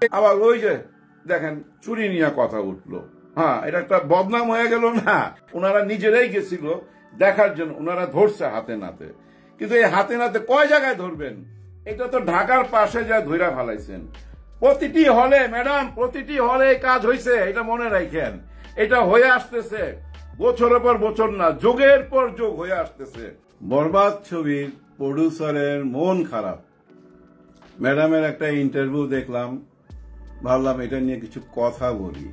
আবার ওই যে দেখেন চুরি নিয়ে কথা উঠলো, হ্যাঁ এটা একটা বদনাম হয়ে গেল না? ওনারা নিজেরাই গেছিল দেখার জন্য, ওনারা ধরছে হাতে নাতে, কিন্তু এই হাতে নাতে কয় জায়গায় ধরবেন? এটা তো ঢাকার পাশে যা ধইরা ফেলাইছেন। প্রতিটি হলে ম্যাডাম, প্রতিটি হলে কাজ হয়েছে, এটা মনে রাখেন। এটা হয়ে আসতেছে বছরের পর বছর না, যুগের পর যুগ হয়ে আসতেছে। বরবাদ ছবির প্রডিউসারের মন খারাপ। ম্যাডামের একটা ইন্টারভিউ দেখলাম, ভাবলাম এটা নিয়ে কিছু কথা বলি।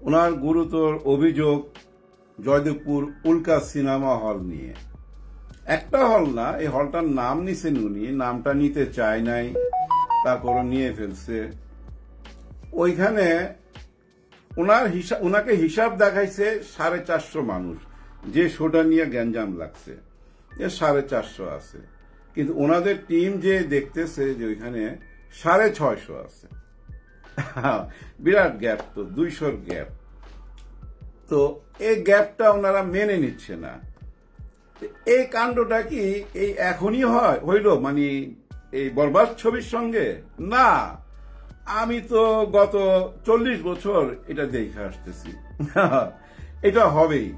ওনার গুরুতর অভিযোগ জয়দেবপুর উল্কা সিনেমা হল নিয়ে। একটা হল না, এই হলটার নাম নিছেন উনি, নামটা নিতে চায় নাই, তারপরও নিয়ে ফেলছে। ওইখানে ওনাকে হিসাব দেখাইছে 450 মানুষ, যে শোটা নিয়ে গ্যাঞ্জাম লাগছে 450 আছে, কিন্তু ওনাদের টিম যে দেখতেছে যে ওইখানে 650 আছে। বিরাট গ্যাপ, তো 200 গ্যাপ। তো এই গ্যাপটা ওনারা মেনে নিচ্ছে না। এই কাণ্ডটা কি এই এখনই হইল মানে এই বরবাদ ছবির সঙ্গে? না, আমি তো গত 40 বছর এটা দেখে আসতেছি। এটা হবেই।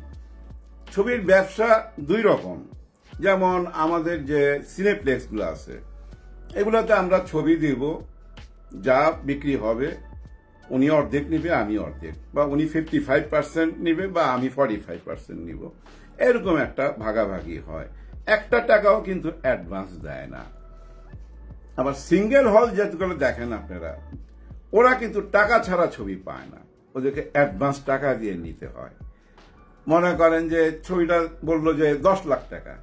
ছবির ব্যবসা দুই রকম। যেমন আমাদের যে সিনেপ্লেক্স গুলো আছে, এগুলোতে আমরা ছবি দিব, যা বিক্রি হবে উনি অর্ধেক নিবে, আমি অর্ধেক, বা উনি 55% নিবে বা আমি 45% নিব, এরকম একটা ভাগাভাগি হয়। একটা টাকাও কিন্তু অ্যাডভান্স দেয় না। আবার সিঙ্গেল হল যেগুলো দেখেন আপনারা, ওরা কিন্তু টাকা ছাড়া ছবি পায় না, ওদেরকে অ্যাডভান্স টাকা দিয়ে নিতে হয়। মনে করেন যে ছবিটা বললো যে 10 লাখ টাকা,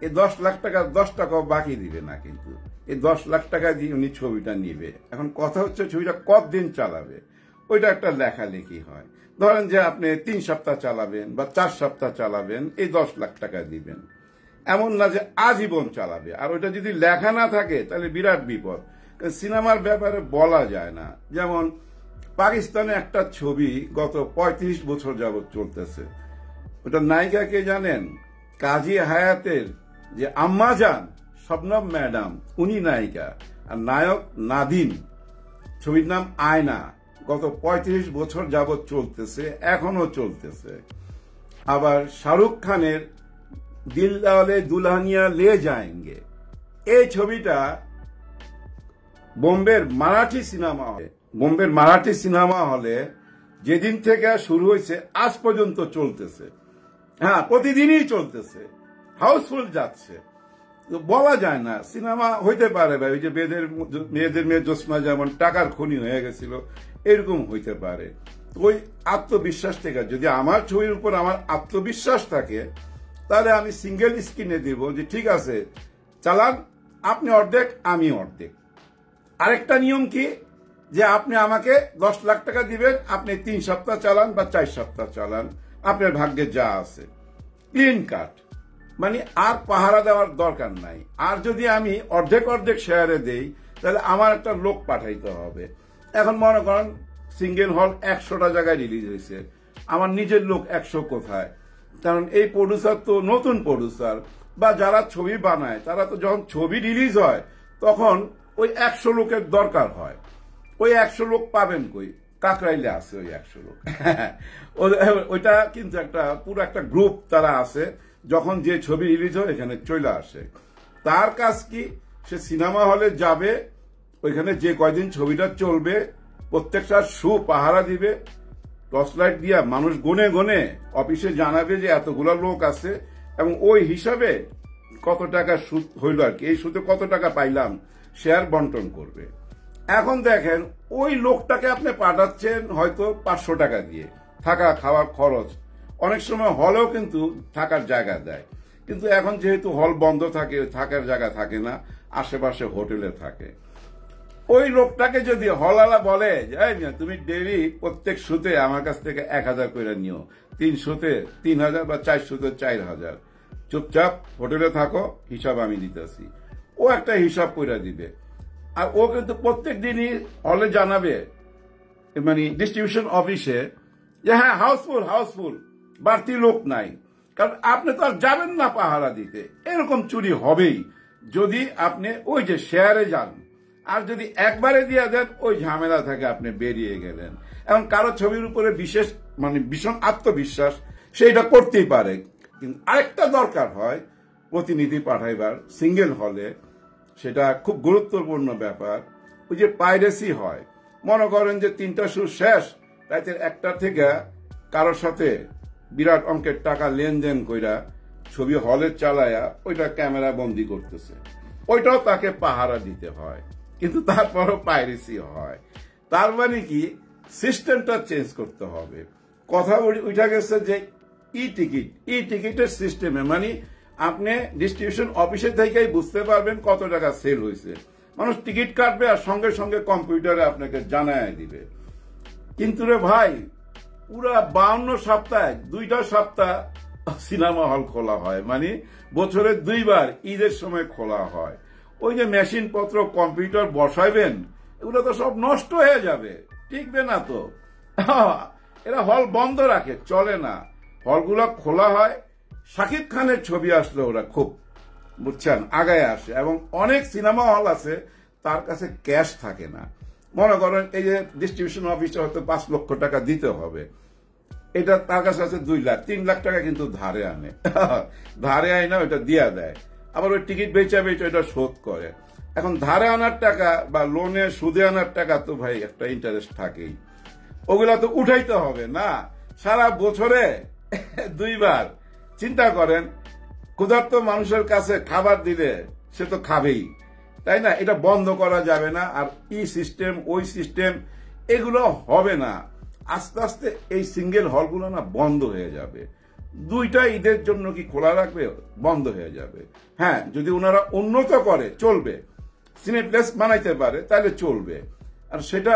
এই 10 লাখ টাকা 10 টাকাও বাকি দিবে না, কিন্তু এই 10 লাখ টাকা দিয়ে উনি ছবিটা নিবে। এখন কথা হচ্ছে ছবিটা কতদিন চালাবে, ওইটা একটা লেখালেখি হয়। ধরেন যে আপনি 3 সপ্তাহ চালাবেন বা 4 সপ্তাহ চালাবেন, এই 10 লাখ টাকা দিবেন। এমন না যে আজীবন চালাবে। আর ওইটা যদি লেখা না থাকে তাহলে বিরাট বিপদ। সিনেমার ব্যাপারে বলা যায় না। যেমন পাকিস্তানে একটা ছবি গত 35 বছর যাবৎ চলতেছে, ওটা নায়িকা কে জানেন? কাজী হায়াতের যে আম্মা জান শবনম ম্যাডাম, উনি নায়িকা, আর নায়ক নাদিম। ছবির নাম আয়না। গত 35 বছর যাবৎ চলতেছে, এখনো চলতেছে। আবার শাহরুখ খানের দিলওয়ালে দুলহানিয়া লে যায়েঙ্গে, এই ছবিটা বোম্বের মারাঠি সিনেমা হলে যেদিন থেকে শুরু হয়েছে আজ পর্যন্ত চলতেছে। হ্যাঁ, প্রতিদিনই চলতেছে, হাউসফুল যাচ্ছে। বলা যায় না সিনেমা হইতে পারে ভাই, ওই যে মেয়েদের মেয়ে জোসনা যেমন টাকার খনি হয়ে গেছিল, এরকম হইতে পারে। ওই আত্মবিশ্বাস থেকে, যদি আমার ছবির উপর আমার আত্মবিশ্বাস থাকে, তাহলে আমি সিঙ্গেল স্ক্রিনে দিব যে ঠিক আছে চালান, আপনি অর্ধেক আমি অর্ধেক। আরেকটা নিয়ম কি, যে আপনি আমাকে 10 লাখ টাকা দিবেন, আপনি 3 সপ্তাহ চালান বা 4 সপ্তাহ চালান, আপনার ভাগ্যে যা আছে। ক্লিন কাট, মানে আর পাহারা দেওয়ার দরকার নাই। আর যদি আমি অর্ধেক অর্ধেক শেয়ারে দেই, তাহলে আমার একটা লোক পাঠাইতে হবে। এখন মনে করেন সিঙ্গেল হল 100টা জায়গায় রিলিজ হয়েছে, আমার নিজের লোক 100 কোথায়? কারণ এই প্রডিউসার তো নতুন প্রডিউসার, বা যারা ছবি বানায় তারা তো যখন ছবি রিলিজ হয় তখন ওই 100 লোকের দরকার হয়। ওই 100 লোক পাবেন কই? কাকরাইলে আছে ওই 100 লোক। ওইটা কিন্তু একটা পুরো একটা গ্রুপ তারা আছে, যখন যে ছবি রিলিজ হয় এখানে চলে আসে। তার কাজ কি, সে সিনেমা হলে যাবে, ওইখানে যে কয়দিন ছবিটা চলবে প্রত্যেকটা শু পাহারা দিবে, টর্চ লাইট দিয়া মানুষ গনে গনে অফিসে জানাবে যে এতগুলো লোক আছে, এবং ওই হিসাবে কত টাকা সুদ হইল আর কি, এই সুদে কত টাকা পাইলাম, শেয়ার বন্টন করবে। এখন দেখেন ওই লোকটাকে আপনি পাঠাচ্ছেন হয়তো 500 টাকা দিয়ে, থাকা খাওয়ার খরচ, অনেক সময় হলেও কিন্তু থাকার জায়গা দেয়, কিন্তু এখন যেহেতু হল বন্ধ থাকে, থাকার জায়গা থাকে না, আশেপাশে হোটেলে থাকে। ওই লোকটাকে যদি হলওয়ালা বলে যে তুমি ডেইলি প্রত্যেক শুতে আমার কাছ থেকে 1000 করে নিও, 3 শুতে 3000 বা 4 শুতে 4000, চুপচাপ হোটেলে থাকো, হিসাব আমি দিতেছি, ও একটা হিসাব করে দিবে। আর ও কিন্তু প্রত্যেক দিনই হলে জানাবে, মানে ডিস্ট্রিবিউশন অফিসে, যে হ্যাঁ হাউসফুল, বাড়তি লোক নাই। কারণ আপনি তো আর যাবেন না পাহারা দিতে, এরকম চুরি হবেই যদি আপনি ওই যে শেয়ারে যান। আর যদি একবারে দিয়ে দেন ওই ঝামেলা থেকে আপনি বেরিয়ে গেলেন। এখন কারো ছবির উপরে বিশেষ ভীষণ আত্মবিশ্বাস, সেইটা করতেই পারে, কিন্তু আরেকটা দরকার হয় প্রতিনিধি পাঠাইবার সিঙ্গেল হলে, সেটা খুব গুরুত্বপূর্ণ ব্যাপার। ওই যে পাইরেসি হয়, মনে করেন যে 3টা শো শেষ, রাতের 1টা থেকে কারোর সাথে বিরাট অঙ্কের টাকা লেনদেন কইরা ছবি হলে চালায়া ওইটা ক্যামেরা বন্দি করতেছে, ওইটাও তাকে পাহারা দিতে হয়, কিন্তু তারপরও পাইরেসি হয়। তার মানে কি, সিস্টেমটা চেঞ্জ করতে হবে। কথা উঠা গেছে যে ই টিকিটের সিস্টেমে, মানে আপনি ডিস্ট্রিবিউশন অফিসে থেকেই বুঝতে পারবেন কত টাকা সেল হয়েছে। মানুষ টিকিট কাটবে আর সঙ্গে সঙ্গে কম্পিউটারে আপনাকে জানায় দিবে। কিন্তু রে ভাই, পুরা 52 সপ্তাহে 2টা সপ্তাহ সিনেমা হল খোলা হয়, মানে বছরে 2বার ঈদের সময় খোলা হয়। ওই যে মেশিন পত্র কম্পিউটার বসাইবেন, এগুলো তো সব নষ্ট হয়ে যাবে, টিকবে না তো। এরা হল বন্ধ রাখে, চলে না, হলগুলো খোলা হয়। শাকিব খানের ছবি আসলে ওরা খুব, বুঝছেন, আগায় আসে। এবং অনেক সিনেমা হল আছে তার কাছে ক্যাশ থাকে না। মনে করেন এই যে ডিস্ট্রিবিউশন অফিসে হয়তো 5 লক্ষ টাকা দিতে হবে, এটা তার কাছে আছে 2 লাখ, 3 লাখ টাকা কিন্তু ধারে আনে, ধারে আয় না, ওইটা দিয়া দেয়, আবার ওই টিকিট বেচা ওইটা শোধ করে। এখন ধারে আনার টাকা বা লোনে সুদে আনার টাকা তো ভাই একটা ইন্টারেস্ট থাকেই, ওগুলা তো উঠাইতে হবে না। সারা বছরে 2বার, চিন্তা করেন, ক্ষুধার্ত মানুষের কাছে খাবার দিলে সে তো খাবেই, তাই না? এটা বন্ধ করা যাবে না। আর সিস্টেম ওই সিস্টেম এগুলো হবে না। আস্তে আস্তে এই সিঙ্গেল হলগুলো না বন্ধ হয়ে যাবে। 2টা ঈদের জন্য কি খোলা রাখবে? বন্ধ হয়ে যাবে। হ্যাঁ, যদি ওনারা উন্নত করে চলবে, সিনেপ্লেক্স বানাইতে পারে তাহলে চলবে। আর সেটা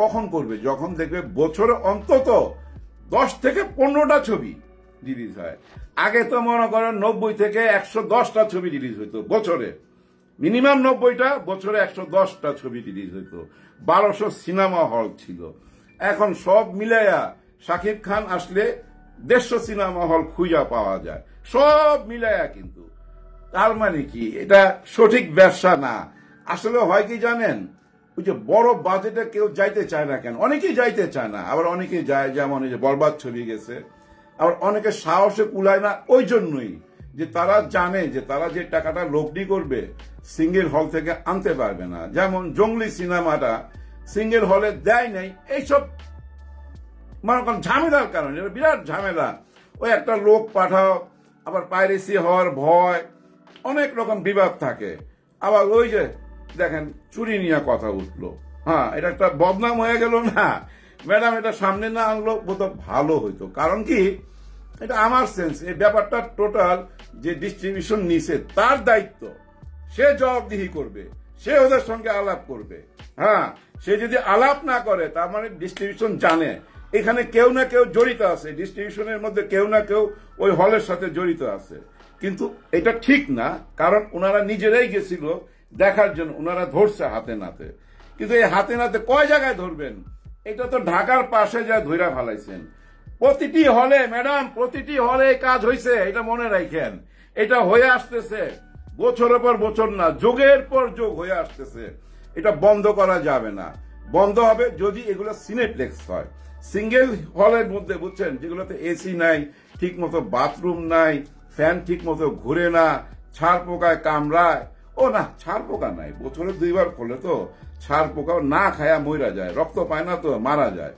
কখন করবে? যখন দেখবে বছরে অন্তত 10 থেকে 15টা ছবি রিলিজ হয়। আগে তো মনে করেন 90 থেকে 110টা ছবি রিলিজ হইতো বছরে, মিনিমাম 90টা, বছরে 110টা ছবি রিলিজ হইতো। 1200 সিনেমা হল ছিল। এখন সব মিলাইয়া শাকিব খান আসলে 150 সিনেমা হল খুঁজা পাওয়া যায়, সব মিলাইয়া। কিন্তু তার মানে কি, এটা সঠিক ব্যবসা না। আসলে হয় কি জানেন, ওই যে বড় বাজেটে কেউ যাইতে চায় না কেন? অনেকেই যাইতে চায় না, আবার অনেকেই যায়, যেমন এই যে বরবাদ ছবি গেছে। আবার অনেকে সাহসে কুলায় না, ওই জন্যই যে তারা জানে যে তারা যে টাকাটা লগ্নি করবে সিঙ্গেল হল থেকে আনতে পারবে না। যেমন জঙ্গলি সিনেমাটা সিঙ্গেল হলে দেয় নাই, এইসব মনে করেন ঝামেলার কারণে, এটা বিরাট ঝামেলা। ওই একটা লোক পাঠাও, আবার পাইরেসি হওয়ার ভয়, অনেক রকম বিবাদ থাকে। আবার ওই যে দেখেন চুরি নিয়ে কথা উঠলো, হ্যাঁ, এটা একটা বদনাম হয়ে গেল না? ম্যাডাম এটা সামনে না আনলো বোধ ভালো হইতো। কারণ কি, এটা আমার সেন্স, এই ব্যাপারটা টোটাল যে ডিস্ট্রিবিউশন নিছে তার দায়িত্ব, সে জবাবদিহি করবে, সে ওদের সঙ্গে আলাপ করবে। হ্যাঁ, সে যদি আলাপ না করে তার মানে ডিস্ট্রিবিউশন জানে এখানে কেউ না কেউ জড়িত আছে, ডিস্ট্রিবিউশনের মধ্যে কেউ না কেউ ওই হলের সাথে জড়িত আছে। কিন্তু এটা ঠিক না, কারণ ওনারা নিজেরাই গেছিল দেখার জন্য, ওনারা ধরছে হাতে নাতে। কিন্তু এই হাতে নাতে কয় জায়গায় ধরবেন? এটা তো ঢাকার পাশে যা ধইরা ফেলাইছেন। প্রতিটি হলে ম্যাডাম, প্রতিটি হলে কাজ হয়েছে, এটা মনে রাখেন। এটা হয়ে আসতেছে বছরের পর বছর না, যুগের পর যুগ হয়ে আসতেছে। এটা বন্ধ করা যাবে না। বন্ধ হবে যদি এগুলো সিনেপ্লেক্স হয়। সিঙ্গেল হলের মধ্যে, বুঝছেন, যেগুলোতে এসি নাই, ঠিক মতো বাথরুম নাই, ফ্যান ঠিক মতো ঘুরে না, ছাড় পোকায় কামড়ায়। ও না, ছাড় পোকা নাই, বছরে 2বার খোলে তো ছাড় পোকাও না খায়া মইরা যায়, রক্ত পায় না তো মারা যায়।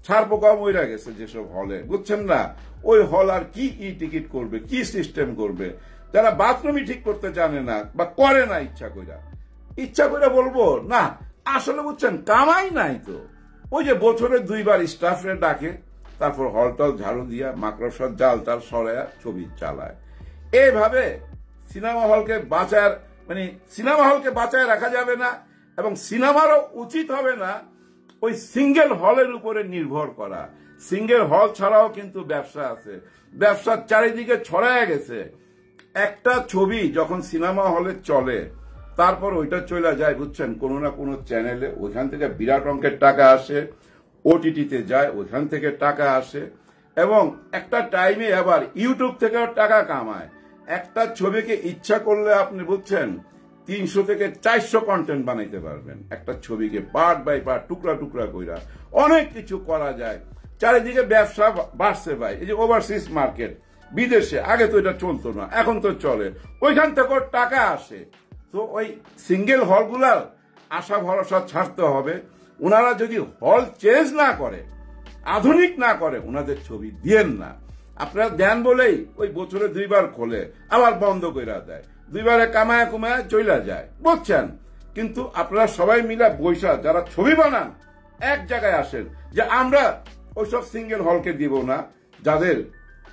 ছাড় পোকাও মইরা গেছে যেসব হলে, বুঝছেন না? ওই হল আর কি টিকিট করবে, কি সিস্টেম করবে? যারা বাথরুমই ঠিক করতে জানে না বা করে না ইচ্ছা কইরা বলবো না, আসলে বুঝছেন কামাই নাই তো। ওই যে বছরে 2বার স্টাফরে ডাকে, তারপর হলটল ঝাড়ু দিয়া মাকড়সার জাল টাল সরায়া ছবি চালায়। এইভাবে সিনেমা হলকে বাঁচায় রাখা যাবে না। এবং সিনেমারও উচিত হবে না ওই সিঙ্গেল হলের উপরে নির্ভর করা। সিঙ্গেল হল ছাড়াও কিন্তু ব্যবসা আছে, ব্যবসার চারিদিকে ছড়ায় গেছে। একটা ছবি যখন সিনেমা হলে চলে, তারপর ওইটা চলে যায়, বুঝছেন, কোনো না কোনো চ্যানেলে, ওইখান থেকে বিরাট অঙ্কের টাকা আসে, ওটিটিতে যায়, ওইখান থেকে টাকা আসে। এবং একটা টাইমে আবার ইউটিউব থেকেও টাকা কামায়। একটা ছবিকে ইচ্ছা করলে আপনি, বুঝছেন, 300 থেকে 400 কন্টেন্ট বানাইতে পারবেন একটা ছবিকে পার্ট বাই পার্ট টুকরা টুকরা কইরা অনেক কিছু করা যায়। চারিদিকে ব্যবসা বাড়ছে ভাই, এই যে ওভারসিজ মার্কেট, বিদেশে আগে তো এটা চলতো না, এখন তো চলে, ওইখান থেকে টাকা আসে। তো ওই সিঙ্গেল হলগুলার আশা ভরসা ছাড়তে হবে। ওনারা যদি হল চেঞ্জ না করে, আধুনিক না করে, ওনাদের ছবি দিয়েন না। আপনারা দেন বলেই ওই বছরে 2 বার খোলে, আবার বন্ধ করে দেয়, 2 বারে কামায় কুমায় চলে যায়, বুঝছেন। কিন্তু আপনারা সবাই মিলে বৈশা যারা ছবি বানান এক জায়গায় আসেন যে আমরা ওইসব সিঙ্গেল হলকে দিব না যাদের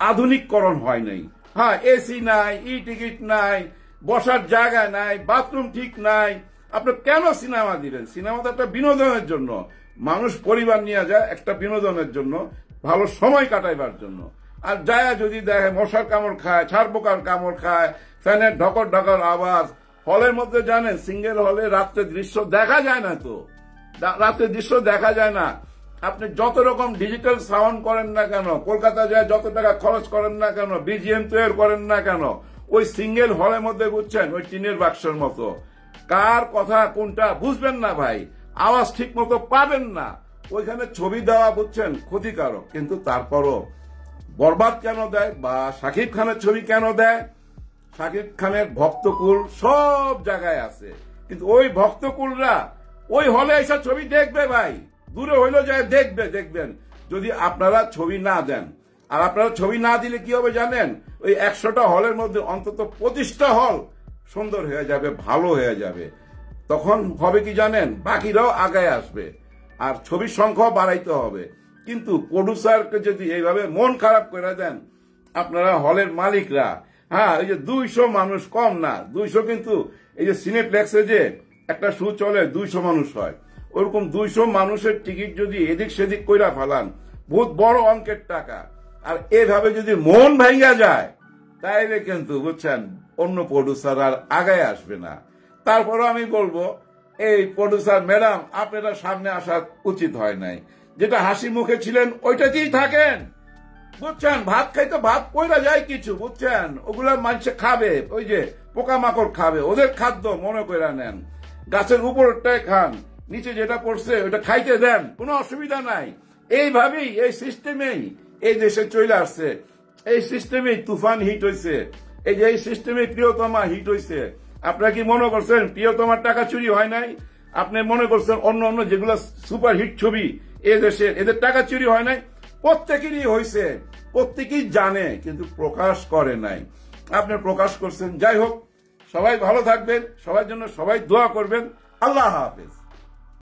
আধুনিককরণ হয় নাই। হ্যাঁ, এসি নাই, ই টিকিট নাই, বসার জায়গা নাই, বাথরুম ঠিক নাই। আপনি কেন সিনেমা দিলেন? সিনেমা তো একটা বিনোদনের জন্য, মানুষ পরিবার নিয়ে যায় একটা বিনোদনের জন্য, ভালো সময় কাটাইবার জন্য। আর যায় যদি দেখে মশার কামড় খায়, ছাড় পোকার কামড় খায়, ফ্যানের ঢকর ঢকর আওয়াজ। হলের মধ্যে জানেন সিঙ্গেল হলে রাত্রে দৃশ্য দেখা যায় না, তো রাত্রে দৃশ্য দেখা যায় না। আপনি যত রকম ডিজিটাল সাউন্ড করেন না কেন, কলকাতা যায় যত টাকা খরচ করেন না কেন, বিজিএম তৈরি করেন না কেন, ওই সিঙ্গেল হলের মধ্যে বুঝছেন ওই টিনের বাক্সের মতো, কার কথা কোনটা বুঝবেন না ভাই, আওয়াজ ঠিক মতো পাবেন না। ওইখানে ছবি দেওয়া বুঝছেন ক্ষতিকারক, কিন্তু তারপরও বরবাদ কেন দেয় বা শাকিব খানের ছবি কেন দেয়? শাকিব খানের ভক্তকুল সব জায়গায় আছে, কিন্তু ওই ভক্তকুলরা ওই হলে এসব ছবি দেখবে ভাই, দূরে হইলো যায় দেখবেন। যদি আপনারা ছবি না দেন, আর আপনারা ছবি না দিলে কি হবে জানেন? ওই 100টা হলের মধ্যে অন্তত 25টা হল সুন্দর হয়ে যাবে, ভালো হয়ে যাবে। তখন হবে কি জানেন? বাকিরাও আগায় আসবে, আর ছবির সংখ্যাও বাড়াইতে হবে। কিন্তু প্রডিউসারকে যদি এইভাবে মন খারাপ করে দেন আপনারা হলের মালিকরা, হ্যাঁ, এই যে 200 মানুষ কম না, 200 কিন্তু এই যে সিনেপ্লেক্সে যে একটা শো চলে 200 মানুষ হয়, ওরকম 200 মানুষের টিকিট যদি এদিক সেদিক কইরা ফেলান, বহুত বড় অঙ্কের টাকা। আর এভাবে যদি মন ভাঙ্গা যায় তাইলে কিন্তু বুঝছেন অন্য প্রডিউসার আর আগায় আসবে না। তারপরও আমি বলবো এই প্রডিউসার ম্যাডাম আপনারা সামনে আসা উচিত হয় নাই, যেটা হাসি মুখে ছিলেন ওইটাতেই থাকেন, বুঝছেন। ভাত খাইতে ভাত কইরা যায় কিছু, বুঝছেন, ওগুলা মানুষে খাবে, ওই যে পোকামাকড় খাবে, ওদের খাদ্য মনে কইরা নেন। গাছের উপরটাই খান, নিচে যেটা পড়ছে ওইটা খাইতে দেন, কোনো অসুবিধা নাই। এইভাবেই এই সিস্টেমেই এই দেশে চলে আসছে, এই সিস্টেমেই তুফান হিট হয়েছে, এই যে এই সিস্টেমে প্রিয়তমা হিট হয়েছে। আপনারা কি মনে করছেন প্রিয়তমার টাকা চুরি হয় নাই? আপনি মনে করছেন অন্য অন্য যেগুলো সুপার হিট ছবি এ দেশের, এদের টাকা চুরি হয় নাই? প্রত্যেকেরই হয়েছে, প্রত্যেকেই জানে, কিন্তু প্রকাশ করে নাই। আপনি প্রকাশ করছেন। যাই হোক, সবাই ভালো থাকবেন, সবার জন্য সবাই দোয়া করবেন। আল্লাহ হাফেজ।